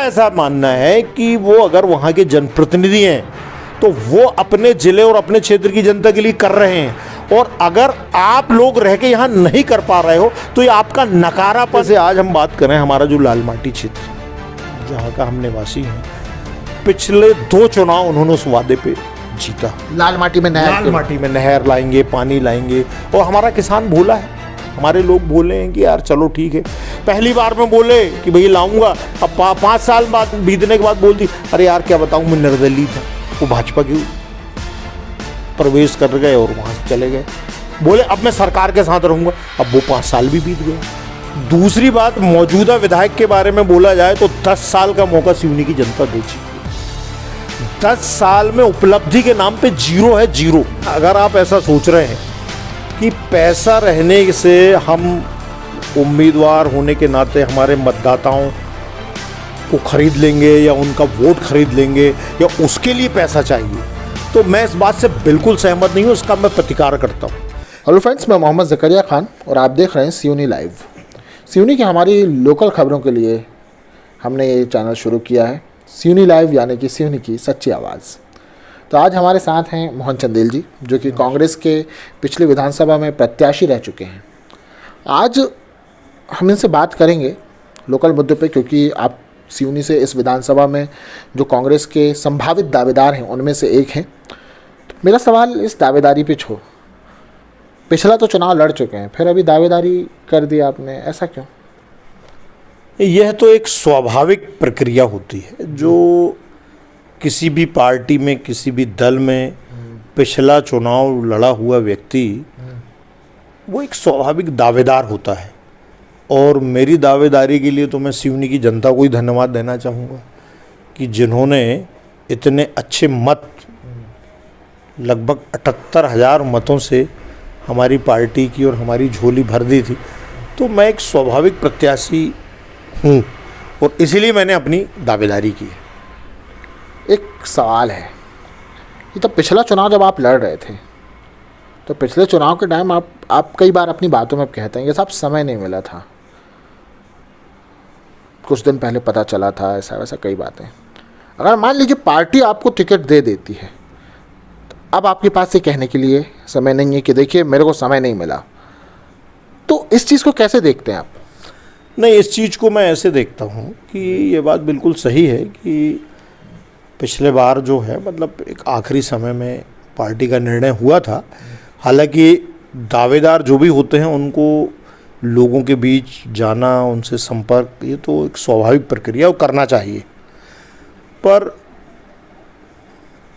ऐसा मानना है कि वो अगर वहाँ के जनप्रतिनिधि हैं तो वो अपने जिले और अपने क्षेत्र की जनता के लिए कर रहे हैं, और अगर आप लोग रह के यहाँ नहीं कर पा रहे हो तो ये आपका नकारापन से। आज हम बात करें हमारा जो लाल माटी क्षेत्र जहाँ का हम निवासी हैं, पिछले 2 चुनाव उन्होंने उस वादे पे जीता। लाल माटी में नहर लाएंगे, पानी लाएंगे, और हमारा किसान भोला है, हमारे लोग बोले हैं कि यार चलो ठीक है। पहली बार में बोले कि भई लाऊंगा, अब 5 साल बाद बीतने के बाद बोल दी अरे यार क्या बताऊं मैं निर्दलीय था, वो भाजपा की प्रवेश कर गए और वहाँ से चले गए। बोले अब मैं सरकार के साथ रहूँगा, अब वो 5 साल भी बीत गए। दूसरी बात, मौजूदा विधायक के बारे में बोला जाए तो 10 साल का मौका सिवनी की जनता दे चुकी है। 10 साल में उपलब्धि के नाम पे जीरो है, जीरो। अगर आप ऐसा सोच रहे हैं कि पैसा रहने से हम उम्मीदवार होने के नाते हमारे मतदाताओं को खरीद लेंगे या उनका वोट खरीद लेंगे या उसके लिए पैसा चाहिए, तो मैं इस बात से बिल्कुल सहमत नहीं हूँ, इसका मैं प्रतिकार करता हूँ। हेलो फ्रेंड्स, मैं मोहम्मद ज़करिया खान और आप देख रहे हैं सिवनी लाइव। सिवनी की हमारी लोकल खबरों के लिए हमने ये चैनल शुरू किया है, सिवनी लाइव, यानी कि सिवनी की सच्ची आवाज़। तो आज हमारे साथ हैं मोहन चंदेल जी, जो कि कांग्रेस के पिछली विधानसभा में प्रत्याशी रह चुके हैं। आज हम इनसे बात करेंगे लोकल मुद्दों पे, क्योंकि आप सिवनी से इस विधानसभा में जो कांग्रेस के संभावित दावेदार हैं उनमें से एक हैं। तो मेरा सवाल इस दावेदारी पे छोड़, पिछला तो चुनाव लड़ चुके हैं, फिर अभी दावेदारी कर दी आपने, ऐसा क्यों? यह तो एक स्वाभाविक प्रक्रिया होती है जो किसी भी पार्टी में, किसी भी दल में पिछला चुनाव लड़ा हुआ व्यक्ति वो एक स्वाभाविक दावेदार होता है। और मेरी दावेदारी के लिए तो मैं सिवनी की जनता को ही धन्यवाद देना चाहूँगा कि जिन्होंने इतने अच्छे मत, लगभग 78,000 मतों से हमारी पार्टी की और हमारी झोली भर दी थी। तो मैं एक स्वाभाविक प्रत्याशी हूँ और इसीलिए मैंने अपनी दावेदारी की है। एक सवाल है कि तब पिछला चुनाव जब आप लड़ रहे थे तो पिछले चुनाव के टाइम आप कई बार अपनी बातों में कहते हैं कि साहब समय नहीं मिला था, कुछ दिन पहले पता चला था, ऐसा वैसा कई बातें। अगर मान लीजिए पार्टी आपको टिकट दे देती है तो अब आपके पास से कहने के लिए समय नहीं है कि देखिए मेरे को समय नहीं मिला, तो इस चीज़ को कैसे देखते हैं आप? नहीं, इस चीज़ को मैं ऐसे देखता हूँ कि ये बात बिल्कुल सही है कि पिछले बार जो है मतलब एक आखिरी समय में पार्टी का निर्णय हुआ था। हालांकि दावेदार जो भी होते हैं उनको लोगों के बीच जाना, उनसे संपर्क, ये तो एक स्वाभाविक प्रक्रिया और करना चाहिए। पर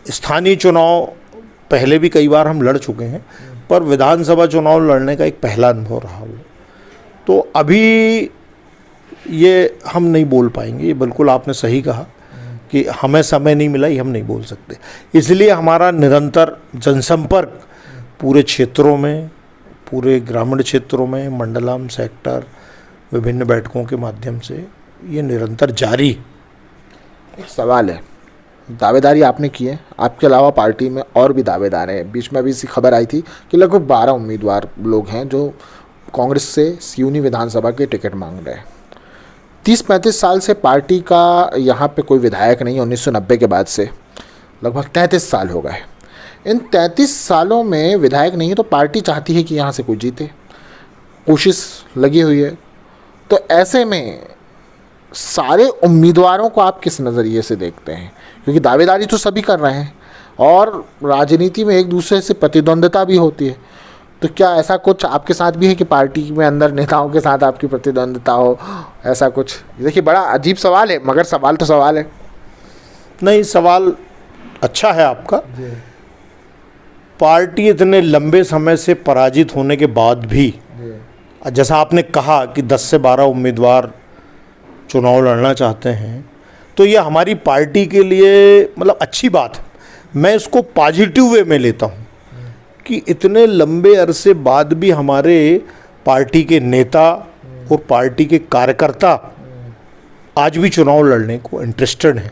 स्थानीय चुनाव पहले भी कई बार हम लड़ चुके हैं, पर विधानसभा चुनाव लड़ने का एक पहला अनुभव रहा वो। तो अभी ये हम नहीं बोल पाएंगे, ये बिल्कुल आपने सही कहा कि हमें समय नहीं मिला, ये हम नहीं बोल सकते। इसलिए हमारा निरंतर जनसंपर्क पूरे क्षेत्रों में, पूरे ग्रामीण क्षेत्रों में, मंडलम, सेक्टर, विभिन्न बैठकों के माध्यम से ये निरंतर जारी। एक सवाल है, दावेदारी आपने की है, आपके अलावा पार्टी में और भी दावेदार हैं। बीच में भी इसी खबर आई थी कि लगभग 12 उम्मीदवार लोग हैं जो कांग्रेस से सिवनी विधानसभा के टिकट मांग रहे हैं। 30-35 साल से पार्टी का यहाँ पे कोई विधायक नहीं, 1990 के बाद से लगभग 33 साल हो गए। इन 33 सालों में विधायक नहीं है, तो पार्टी चाहती है कि यहाँ से कोई जीते, कोशिश लगी हुई है। तो ऐसे में सारे उम्मीदवारों को आप किस नज़रिए से देखते हैं? क्योंकि दावेदारी तो सभी कर रहे हैं और राजनीति में एक दूसरे से प्रतिद्वंद्विता भी होती है। तो क्या ऐसा कुछ आपके साथ भी है कि पार्टी में अंदर नेताओं के साथ आपकी प्रतिद्वंद्विता हो, ऐसा कुछ? देखिए बड़ा अजीब सवाल है, मगर सवाल तो सवाल है। नहीं, सवाल अच्छा है आपका। पार्टी इतने लंबे समय से पराजित होने के बाद भी, जैसा आपने कहा कि 10 से 12 उम्मीदवार चुनाव लड़ना चाहते हैं, तो ये हमारी पार्टी के लिए मतलब अच्छी बात है। मैं इसको पॉजिटिव वे में लेता हूँ कि इतने लंबे अरसे बाद भी हमारे पार्टी के नेता और पार्टी के कार्यकर्ता आज भी चुनाव लड़ने को इंटरेस्टेड हैं।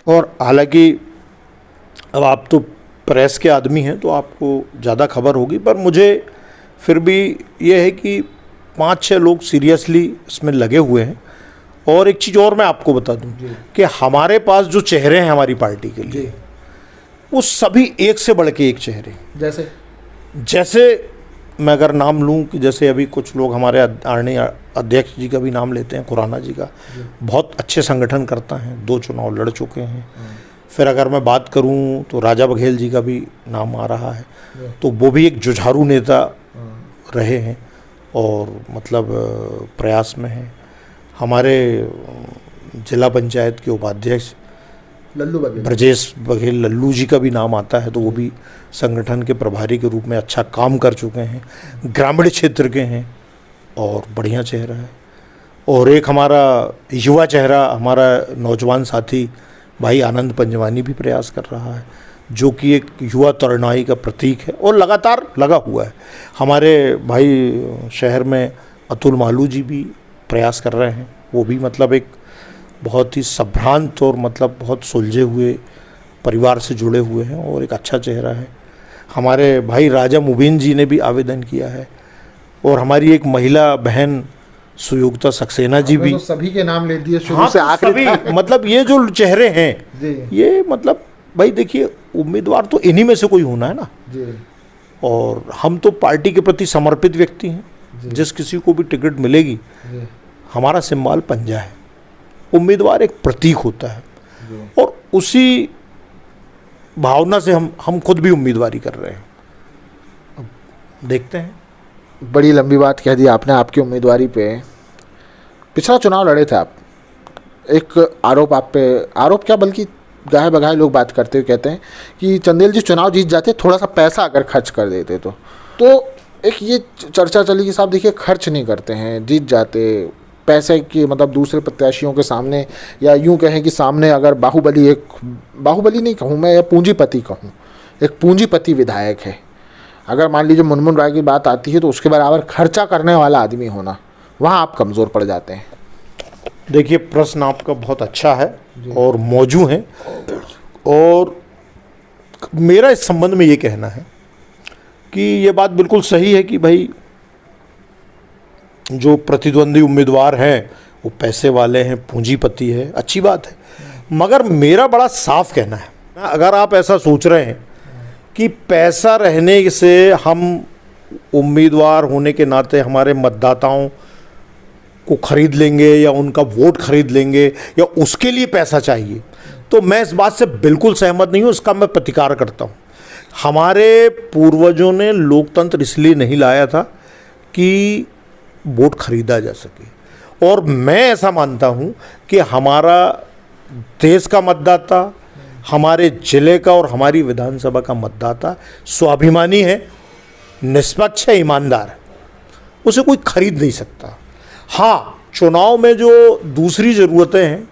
और हालांकि अब आप तो प्रेस के आदमी हैं तो आपको ज़्यादा खबर होगी, पर मुझे फिर भी ये है कि 5-6 लोग सीरियसली इसमें लगे हुए हैं और एक चीज़ और मैं आपको बता दूं कि हमारे पास जो चेहरे हैं हमारी पार्टी के लिए, वो सभी एक से बढ़ के एक चेहरे। जैसे मैं अगर नाम लूं कि जैसे अभी कुछ लोग हमारे आदरणीय अध्यक्ष जी का भी नाम लेते हैं, खुराना जी का, बहुत अच्छे संगठन करता है, 2 चुनाव लड़ चुके हैं। फिर अगर मैं बात करूं तो राजा बघेल जी का भी नाम आ रहा है, तो वो भी एक जुझारू नेता रहे हैं और मतलब प्रयास में हैं। हमारे जिला पंचायत के उपाध्यक्ष लल्लू बघेल, ब्रजेश बघेल लल्लू जी का भी नाम आता है, तो वो भी संगठन के प्रभारी के रूप में अच्छा काम कर चुके हैं, ग्रामीण क्षेत्र के हैं और बढ़िया चेहरा है। और एक हमारा युवा चेहरा, हमारा नौजवान साथी भाई आनंद पंजवानी भी प्रयास कर रहा है, जो कि एक युवा तरुणाई का प्रतीक है और लगातार लगा हुआ है। हमारे भाई शहर में अतुल मालू जी भी प्रयास कर रहे हैं, वो भी मतलब एक बहुत ही संभ्रांत और मतलब बहुत सुलझे हुए परिवार से जुड़े हुए हैं और एक अच्छा चेहरा है। हमारे भाई राजा मुबीन जी ने भी आवेदन किया है और हमारी एक महिला बहन सुयुक्ता सक्सेना जी भी। तो सभी के नाम ले दिए शुरू हाँ, से तो आखिरी सभी मतलब ये जो चेहरे हैं ये मतलब भाई देखिए, उम्मीदवार तो इन्हीं में से कोई होना है ना जी। और हम तो पार्टी के प्रति समर्पित व्यक्ति हैं, जिस किसी को भी टिकट मिलेगी। हमारा सिंबल पंजा है, उम्मीदवार एक प्रतीक होता है और उसी भावना से हम खुद भी उम्मीदवारी कर रहे हैं। अब देखते हैं। बड़ी लंबी बात कह दी आपने आपकी उम्मीदवारी पे। पिछला चुनाव लड़े थे आप, एक आरोप आप पे, आरोप क्या बल्कि गाहे बगाहे लोग बात करते हुए कहते हैं कि चंदेल जी चुनाव जीत जाते, थोड़ा सा पैसा अगर खर्च कर देते तो एक ये चर्चा चली कि साहब देखिए खर्च नहीं करते हैं, जीत जाते, पैसे की मतलब दूसरे प्रत्याशियों के सामने, या यूं कहें कि सामने अगर बाहुबली नहीं कहूँ मैं, या पूंजीपति कहूँ, एक पूंजीपति विधायक है, अगर मान लीजिए मुनमुन राय की बात आती है तो उसके बराबर खर्चा करने वाला आदमी होना, वहाँ आप कमज़ोर पड़ जाते हैं। देखिए, प्रश्न आपका बहुत अच्छा है और मौजू है और मेरा इस संबंध में ये कहना है कि ये बात बिल्कुल सही है कि भाई जो प्रतिद्वंदी उम्मीदवार हैं वो पैसे वाले हैं, पूंजीपति है, अच्छी बात है। मगर मेरा बड़ा साफ कहना है, अगर आप ऐसा सोच रहे हैं कि पैसा रहने से हम उम्मीदवार होने के नाते हमारे मतदाताओं को खरीद लेंगे या उनका वोट खरीद लेंगे या उसके लिए पैसा चाहिए, तो मैं इस बात से बिल्कुल सहमत नहीं हूँ। इसका मैं प्रतिकार करता हूँ। हमारे पूर्वजों ने लोकतंत्र इसलिए नहीं लाया था कि वोट खरीदा जा सके, और मैं ऐसा मानता हूँ कि हमारा देश का मतदाता, हमारे जिले का और हमारी विधानसभा का मतदाता स्वाभिमानी है, निष्पक्ष है, ईमानदार है, उसे कोई खरीद नहीं सकता। हाँ, चुनाव में जो दूसरी ज़रूरतें हैं,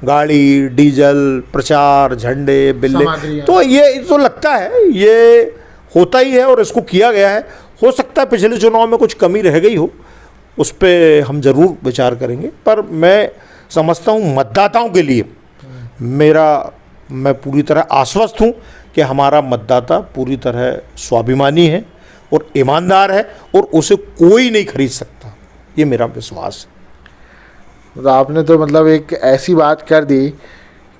गाड़ी, डीजल, प्रचार, झंडे, बिल्ले, तो ये तो लगता है ये होता ही है और इसको किया गया है। हो सकता है पिछले चुनाव में कुछ कमी रह गई हो, उस पर हम ज़रूर विचार करेंगे, पर मैं समझता हूँ मतदाताओं के लिए मैं पूरी तरह आश्वस्त हूँ कि हमारा मतदाता पूरी तरह स्वाभिमानी है और ईमानदार है और उसे कोई नहीं खरीद सकता, ये मेरा विश्वास है। तो आपने तो मतलब एक ऐसी बात कर दी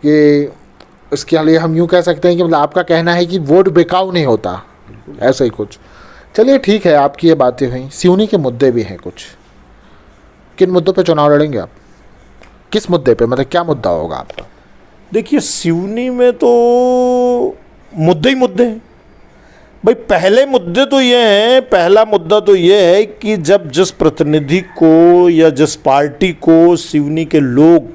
कि इसके लिए हम यूँ कह सकते हैं कि मतलब आपका कहना है कि वोट बिकाऊ नहीं होता, ऐसा ही कुछ। चलिए ठीक है, आपकी ये बातें हुई। सिवनी के मुद्दे भी हैं कुछ, किन मुद्दों पे चुनाव लड़ेंगे आप? किस मुद्दे पे, मतलब क्या मुद्दा होगा आपका? देखिए, सिवनी में तो मुद्दे ही मुद्दे हैं भाई। पहला मुद्दा तो ये है कि जब जिस प्रतिनिधि को या जिस पार्टी को सिवनी के लोग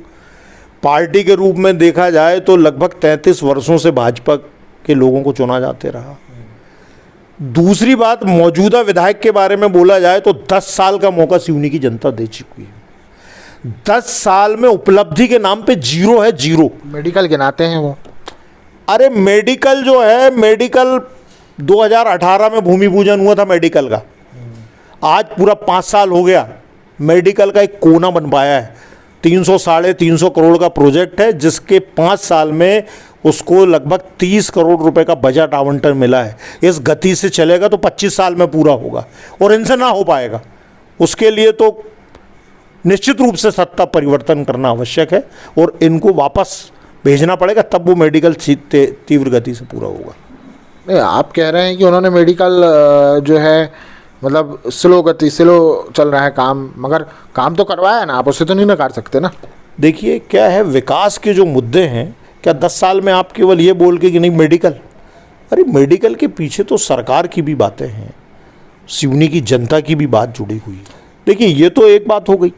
पार्टी के रूप में देखा जाए तो लगभग 33 वर्षों से भाजपा के लोगों को चुना जाते रहा। दूसरी बात, मौजूदा विधायक के बारे में बोला जाए तो 10 साल का मौका सिवनी की जनता दे चुकी है। 10 साल में उपलब्धि के नाम पे जीरो है, जीरो। मेडिकल गिनाते हैं वो। अरे मेडिकल जो है, मेडिकल 2018 में भूमि पूजन हुआ था मेडिकल का, आज पूरा 5 साल हो गया, मेडिकल का एक कोना बन पाया है। 300-350 करोड़ का प्रोजेक्ट है, जिसके 5 साल में उसको लगभग 30 करोड़ रुपए का बजट आवंटन मिला है। इस गति से चलेगा तो 25 साल में पूरा होगा और इनसे ना हो पाएगा। उसके लिए तो निश्चित रूप से सत्ता परिवर्तन करना आवश्यक है और इनको वापस भेजना पड़ेगा, तब वो मेडिकल तीव्र गति से पूरा होगा। नहीं, आप कह रहे हैं कि उन्होंने मेडिकल जो है मतलब स्लो चल रहा है काम, मगर काम तो करवाया ना, आप उससे तो नहीं नकार सकते ना। देखिए क्या है, विकास के जो मुद्दे हैं, क्या 10 साल में आप केवल ये बोल के कि नहीं मेडिकल, अरे मेडिकल के पीछे तो सरकार की भी बातें हैं, सिवनी की जनता की भी बात जुड़ी हुई है। देखिए ये तो एक बात हो गई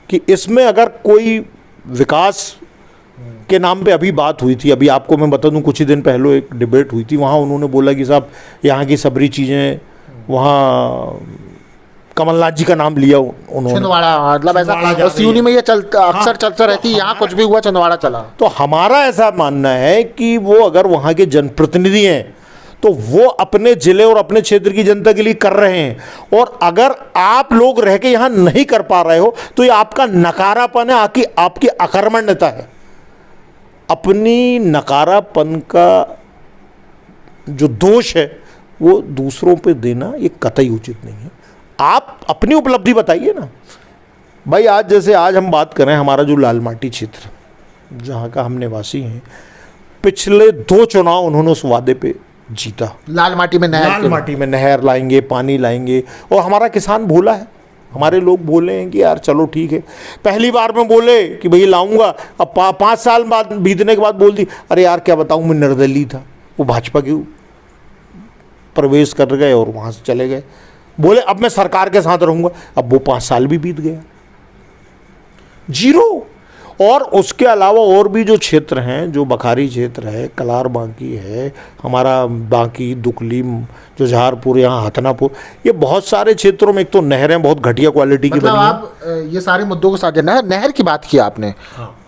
कि इसमें अगर कोई विकास के नाम पे अभी बात हुई थी, अभी आपको मैं बता दूं कुछ ही दिन पहले एक डिबेट हुई थी, वहाँ उन्होंने बोला कि साहब यहाँ की सबरी चीज़ें, वहाँ कमलनाथ जी का नाम लिया उन्होंने, छिंदवाड़ा, मतलब ऐसा सिवनी में ये चलता अक्सर चलता रहती है, यहाँ कुछ भी हुआ छिंदवाड़ा चला। तो हमारा ऐसा मानना है कि वो अगर वहाँ के जनप्रतिनिधि हैं तो वो अपने जिले और अपने क्षेत्र की जनता के लिए कर रहे हैं, और अगर आप लोग रह के यहाँ नहीं कर पा रहे हो तो ये आपका नकारापन है, आपकी अकर्मण्यता है। अपनी नकारापन का जो दोष है वो दूसरों पे देना ये कतई उचित नहीं है। आप अपनी उपलब्धि बताइए ना भाई। आज हम बात करें, हमारा जो लाल माटी क्षेत्र जहाँ का हम निवासी हैं, पिछले 2 चुनाव उन्होंने उस वादे पे जीता। लाल माटी में नहर लाएंगे, पानी लाएंगे, और हमारा किसान भोला है, हमारे लोग बोले हैं कि यार चलो ठीक है। पहली बार में बोले कि भई लाऊंगा, अब 5 साल बाद बीतने के बाद बोल दी अरे यार क्या बताऊं मैं निर्दलीय था, वो भाजपा की प्रवेश कर गए और वहाँ से चले गए। बोले अब मैं सरकार के साथ रहूँगा, अब वो 5 साल भी बीत गया, जीरो। और उसके अलावा और भी जो क्षेत्र हैं, जो बखारी क्षेत्र है, कलार बांकी है, हमारा बांकी दुकली, जुझारपुर, यहाँ हथनापुर, ये बहुत सारे क्षेत्रों में एक तो नहरें बहुत घटिया क्वालिटी की बनी हैं। आप ये सारे मुद्दों को साझा, नहर की बात की आपने,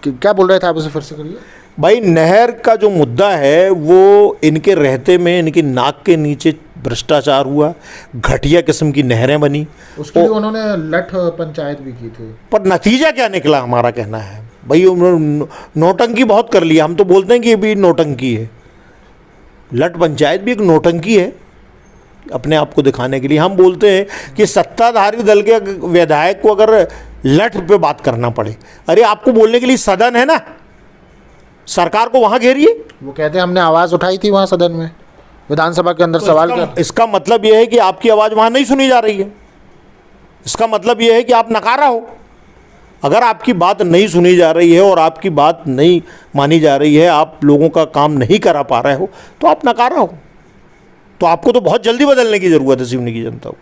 क्या बोल रहे थे आप, उसे फिर से करिए भाई। नहर का जो मुद्दा है वो इनके रहते में इनकी नाक के नीचे भ्रष्टाचार हुआ, घटिया किस्म की नहरें बनी, उसके लिए उन्होंने लठ पंचायत भी की थी, पर नतीजा क्या निकला हमारा कहना है भाई, उन्होंने नौटंकी बहुत कर लिया। हम तो बोलते हैं कि ये भी नौटंकी है, लठ पंचायत भी एक नौटंकी है अपने आप को दिखाने के लिए। हम बोलते हैं कि सत्ताधारी दल के विधायक को अगर लठ पे बात करना पड़े, अरे आपको बोलने के लिए सदन है ना, सरकार को वहां घेरिए। वो कहते हैं हमने आवाज़ उठाई थी वहाँ सदन में, विधानसभा के अंदर तो सवाल कर। इसका मतलब यह है कि आपकी आवाज़ वहां नहीं सुनी जा रही है, इसका मतलब यह है कि आप नकारा हो। अगर आपकी बात नहीं सुनी जा रही है और आपकी बात नहीं मानी जा रही है, आप लोगों का काम नहीं करा पा रहे हो, तो आप नकारा हो। तो आपको तो बहुत जल्दी बदलने की ज़रूरत है सिवनी की जनता को।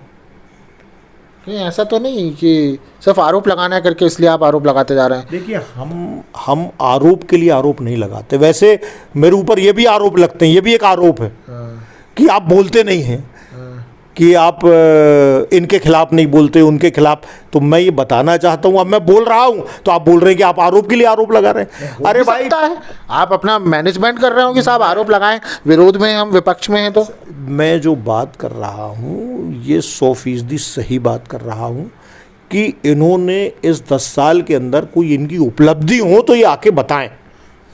नहीं, ऐसा तो नहीं कि सिर्फ आरोप लगाना है करके इसलिए आप आरोप लगाते जा रहे हैं। देखिए हम आरोप के लिए आरोप नहीं लगाते। वैसे मेरे ऊपर ये भी आरोप लगते हैं, ये भी एक आरोप है कि आप बोलते नहीं हैं, कि आप इनके खिलाफ नहीं बोलते, उनके खिलाफ। तो मैं ये बताना चाहता हूँ, अब मैं बोल रहा हूँ तो आप बोल रहे हैं कि आप आरोप के लिए आरोप लगा रहे हैं। अरे भाई है, आप अपना मैनेजमेंट कर रहे हो कि साहब आरोप लगाएं, विरोध में हम विपक्ष में हैं। तो मैं जो बात कर रहा हूँ ये 100% सही बात कर रहा हूँ कि इन्होंने इस 10 साल के अंदर कोई इनकी उपलब्धि हो तो ये आके बताएं।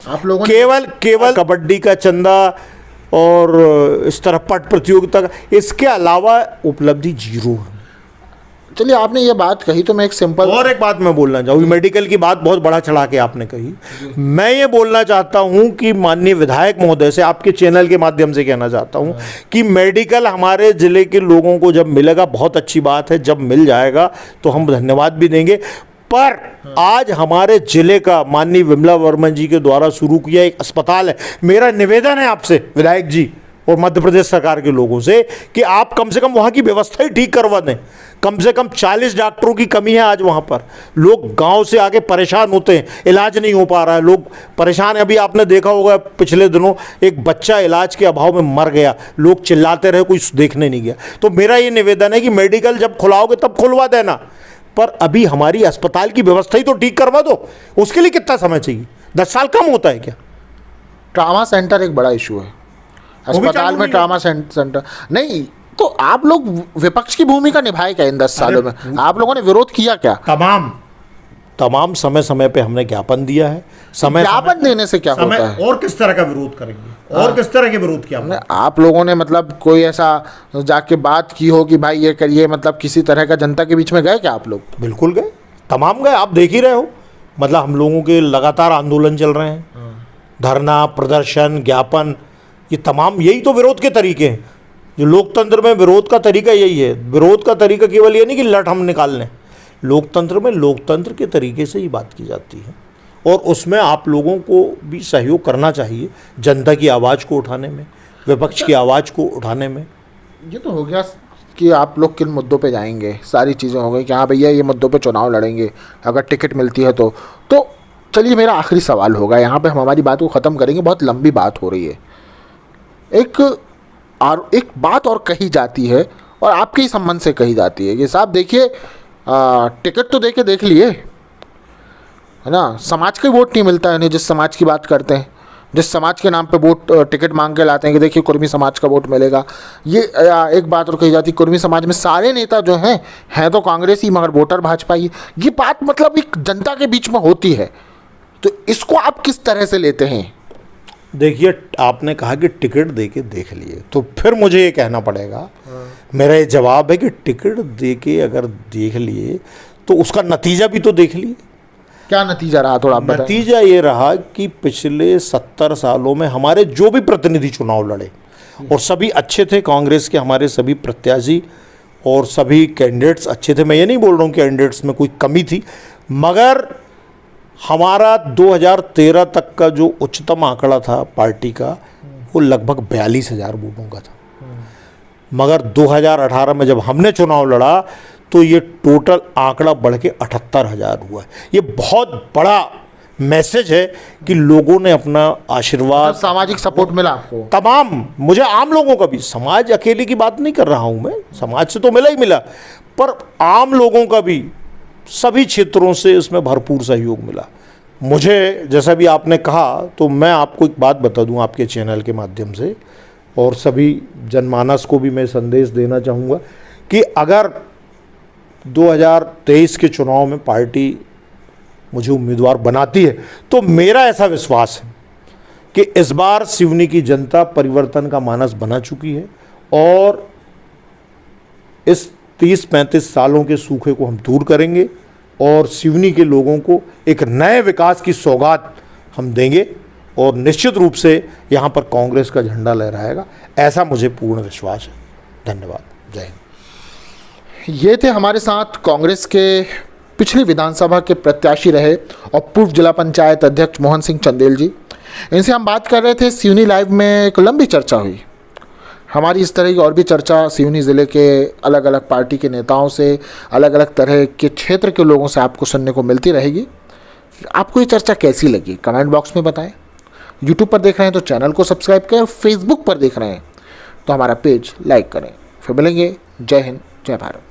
आप लोगों केवल कबड्डी का चंदा और इस तरह पट प्रतियोगिता का, इसके अलावा उपलब्धि जीरो है। चलिए, आपने ये बात कही तो मैं एक सिंपल और एक बात मैं बोलना चाहूँ, मेडिकल की बात बहुत बड़ा चढ़ा के आपने कही। मैं ये बोलना चाहता हूँ कि माननीय विधायक महोदय से आपके चैनल के माध्यम से कहना चाहता हूँ कि मेडिकल हमारे ज़िले के लोगों को जब मिलेगा बहुत अच्छी बात है, जब मिल जाएगा तो हम धन्यवाद भी देंगे। पर आज हमारे जिले का माननीय विमला वर्मा जी के द्वारा शुरू किया एक अस्पताल है। मेरा निवेदन है आपसे विधायक जी और मध्य प्रदेश सरकार के लोगों से कि आप कम से कम वहाँ की व्यवस्था ही ठीक करवा दें। कम से कम 40 डॉक्टरों की कमी है आज वहाँ पर। लोग गांव से आके परेशान होते हैं, इलाज नहीं हो पा रहा है, लोग परेशान हैं। अभी आपने देखा होगा पिछले दिनों एक बच्चा इलाज के अभाव में मर गया, लोग चिल्लाते रहे, कोई देखने नहीं गया। तो मेरा ये निवेदन है कि मेडिकल जब खुलाओगे तब खुलवा देना, पर अभी हमारी अस्पताल की व्यवस्था ही तो ठीक करवा दो। उसके लिए कितना समय चाहिए? 10 साल कम होता है क्या? ट्रामा सेंटर एक बड़ा इशू है, अस्पताल में ट्रामा सेंटर नहीं। तो आप लोग विपक्ष की भूमिका निभाए क्या इन 10 सालों में? आप लोगों ने विरोध किया क्या? तमाम समय समय पे हमने ज्ञापन दिया है। ज्ञापन देने से क्या होता है? और किस तरह का विरोध करेंगे? और किस तरह के विरोध किया? आप लोगों ने मतलब कोई ऐसा जाके बात की हो कि भाई ये करिए, मतलब किसी तरह का जनता के बीच में गए क्या आप लोग? बिल्कुल गए। तमाम गए, आप देख ही रहे हो। मतलब हम लोगों के लगातार आंदोलन चल रहे हैं, धरना, प्रदर्शन, ज्ञापन, ये तमाम यही तो विरोध के तरीके हैं। जो लोकतंत्र में विरोध का तरीका यही है। विरोध का तरीका केवल ये नहीं कि लठ हम निकाल लें। लोकतंत्र में लोकतंत्र के तरीके से ही बात की जाती है, और उसमें आप लोगों को भी सहयोग करना चाहिए जनता की आवाज़ को उठाने में, विपक्ष की आवाज़ को उठाने में। ये तो हो गया कि आप लोग किन मुद्दों पे जाएंगे, सारी चीज़ें हो गई कि हाँ भैया ये मुद्दों पे चुनाव लड़ेंगे अगर टिकट मिलती है तो चलिए मेरा आखिरी सवाल होगा, यहाँ पे हम हमारी बात को ख़त्म करेंगे, बहुत लंबी बात हो रही है। एक बात और कही जाती है और आपके ही संबंध से कही जाती है कि साहब देखिए टिकट तो देख लिए है ना, समाज का वोट नहीं मिलता है। नहीं, जिस समाज की बात करते हैं, जिस समाज के नाम पे वोट टिकट मांग के लाते हैं कि देखिए कुर्मी समाज का वोट मिलेगा। ये एक बात और कही जाती है, कुर्मी समाज में सारे नेता जो हैं तो कांग्रेसी मगर वोटर भाजपा ही। ये बात मतलब एक जनता के बीच में होती है, तो इसको आप किस तरह से लेते हैं? देखिए, आपने कहा कि टिकट दे के देख लिए, तो फिर मुझे ये कहना पड़ेगा, मेरा ये जवाब है कि टिकट दे के अगर देख लिए तो उसका नतीजा भी तो देख लिए। क्या नतीजा रहा, थोड़ा आप बताएं। नतीजा ये रहा कि पिछले 70 सालों में हमारे जो भी प्रतिनिधि चुनाव लड़े, और सभी अच्छे थे, कांग्रेस के हमारे सभी प्रत्याशी और सभी कैंडिडेट्स अच्छे थे। मैं ये नहीं बोल रहा हूँ कि कैंडिडेट्स में कोई कमी थी, मगर हमारा 2013 तक का जो उच्चतम आंकड़ा था पार्टी का, वो लगभग 42,000 वोटों का था। मगर 2018 में जब हमने चुनाव लड़ा तो ये टोटल आंकड़ा बढ़ के 78,000 हुआ है। ये बहुत बड़ा मैसेज है कि लोगों ने अपना आशीर्वाद, सामाजिक सपोर्ट मिला आपको तमाम, मुझे आम लोगों का भी, समाज अकेले की बात नहीं कर रहा हूँ मैं, समाज से तो मिला ही मिला, पर आम लोगों का भी सभी क्षेत्रों से इसमें भरपूर सहयोग मिला। मुझे जैसा भी आपने कहा, तो मैं आपको एक बात बता दूं आपके चैनल के माध्यम से, और सभी जनमानस को भी मैं संदेश देना चाहूँगा कि अगर 2023 के चुनाव में पार्टी मुझे उम्मीदवार बनाती है, तो मेरा ऐसा विश्वास है कि इस बार सिवनी की जनता परिवर्तन का मानस बना चुकी है, और इस 30-35 सालों के सूखे को हम दूर करेंगे और सिवनी के लोगों को एक नए विकास की सौगात हम देंगे, और निश्चित रूप से यहाँ पर कांग्रेस का झंडा लहराएगा, ऐसा मुझे पूर्ण विश्वास है। धन्यवाद, जय हिंद। ये थे हमारे साथ कांग्रेस के पिछली विधानसभा के प्रत्याशी रहे और पूर्व जिला पंचायत अध्यक्ष मोहन सिंह चंदेल जी। इनसे हम बात कर रहे थे। सिवनी लाइव में एक लंबी चर्चा हुई। हमारी इस तरह की और भी चर्चा सिवनी ज़िले के अलग अलग पार्टी के नेताओं से, अलग अलग तरह के क्षेत्र के लोगों से आपको सुनने को मिलती रहेगी। आपको ये चर्चा कैसी लगी कमेंट बॉक्स में बताएं। यूट्यूब पर देख रहे हैं तो चैनल को सब्सक्राइब करें, फेसबुक पर देख रहे हैं तो हमारा पेज लाइक करें। फिर मिलेंगे। जय हिंद, जय भारत।